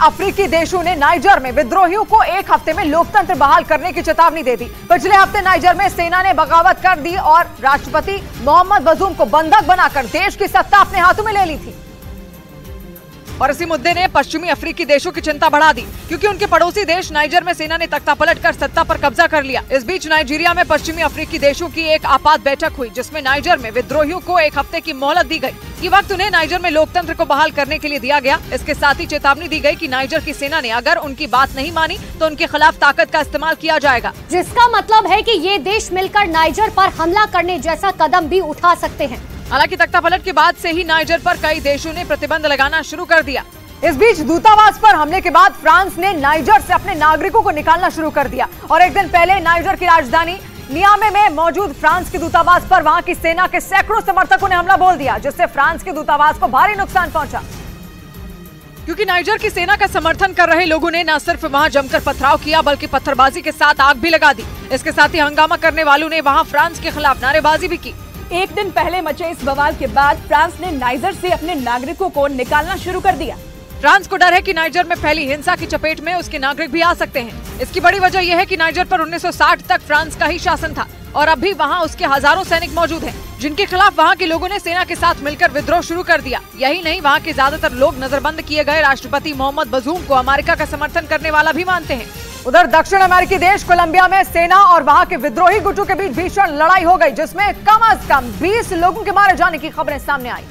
अफ्रीकी देशों ने नाइजर में विद्रोहियों को एक हफ्ते में लोकतंत्र बहाल करने की चेतावनी दे दी। पिछले हफ्ते नाइजर में सेना ने बगावत कर दी और राष्ट्रपति मोहम्मद बजूम को बंधक बनाकर देश की सत्ता अपने हाथों में ले ली थी। और इसी मुद्दे ने पश्चिमी अफ्रीकी देशों की चिंता बढ़ा दी, क्योंकि उनके पड़ोसी देश नाइजर में सेना ने तख्ता पलटकर सत्ता पर कब्जा कर लिया। इस बीच नाइजीरिया में पश्चिमी अफ्रीकी देशों की एक आपात बैठक हुई, जिसमें नाइजर में विद्रोहियों को एक हफ्ते की मोहलत दी गई कि वक्त उन्हें नाइजर में लोकतंत्र को बहाल करने के लिए दिया गया। इसके साथ ही चेतावनी दी गई कि नाइजर की सेना ने अगर उनकी बात नहीं मानी तो उनके खिलाफ ताकत का इस्तेमाल किया जाएगा, जिसका मतलब है कि ये देश मिलकर नाइजर पर हमला करने जैसा कदम भी उठा सकते हैं। हालांकि तख्ता पलट के बाद से ही नाइजर पर कई देशों ने प्रतिबंध लगाना शुरू कर दिया। इस बीच दूतावास पर हमले के बाद फ्रांस ने नाइजर से अपने नागरिकों को निकालना शुरू कर दिया और एक दिन पहले नाइजर की राजधानी नियामे में मौजूद फ्रांस के दूतावास पर वहां की सेना के सैकड़ों समर्थकों ने हमला बोल दिया, जिससे फ्रांस के दूतावास को भारी नुकसान पहुंचा। क्योंकि नाइजर की सेना का समर्थन कर रहे लोगों ने न सिर्फ वहां जमकर पथराव किया, बल्कि पत्थरबाजी के साथ आग भी लगा दी। इसके साथ ही हंगामा करने वालों ने वहां फ्रांस के खिलाफ नारेबाजी भी की। एक दिन पहले मचे इस बवाल के बाद फ्रांस ने नाइजर से अपने नागरिकों को निकालना शुरू कर दिया। फ्रांस को डर है कि नाइजर में फैली हिंसा की चपेट में उसके नागरिक भी आ सकते हैं। इसकी बड़ी वजह यह है कि नाइजर पर 1960 तक फ्रांस का ही शासन था और अब भी वहां उसके हजारों सैनिक मौजूद हैं, जिनके खिलाफ वहां के लोगों ने सेना के साथ मिलकर विद्रोह शुरू कर दिया। यही नहीं, वहां के ज्यादातर लोग नजरबंद किए गए राष्ट्रपति मोहम्मद बजूम को अमेरिका का समर्थन करने वाला भी मानते हैं। उधर दक्षिण अमेरिकी देश कोलंबिया में सेना और वहां के विद्रोही गुटों के बीच भीषण लड़ाई हो गई, जिसमें कम से कम 20 लोगों के मारे जाने की खबरें सामने आई।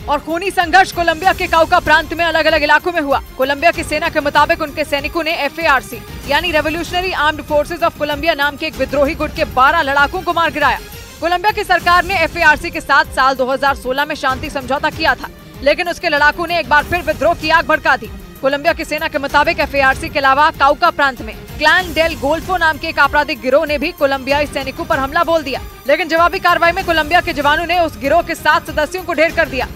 और खूनी संघर्ष कोलंबिया के काउका प्रांत में अलग अलग इलाकों में हुआ। कोलंबिया की सेना के मुताबिक उनके सैनिकों ने FARC यानी revolutionary armed forces of Colombia नाम के एक विद्रोही गुट के 12 लड़ाकों को मार गिराया। कोलंबिया की सरकार ने FARC के साथ साल 2016 में शांति समझौता किया था, लेकिन उसके लड़ाकों ने एक बार फिर विद्रोह की आग भड़का दी। कोलंबिया की सेना के मुताबिक FARC के अलावा काउका प्रांत में क्लैन डेल गोल्फो नाम के एक आपराधिक गिरोह ने भी कोलंबियाई सैनिकों पर हमला बोल दिया, लेकिन जवाबी कार्रवाई में कोलंबिया के जवानों ने उस गिरोह के 7 सदस्यों को ढेर कर दिया।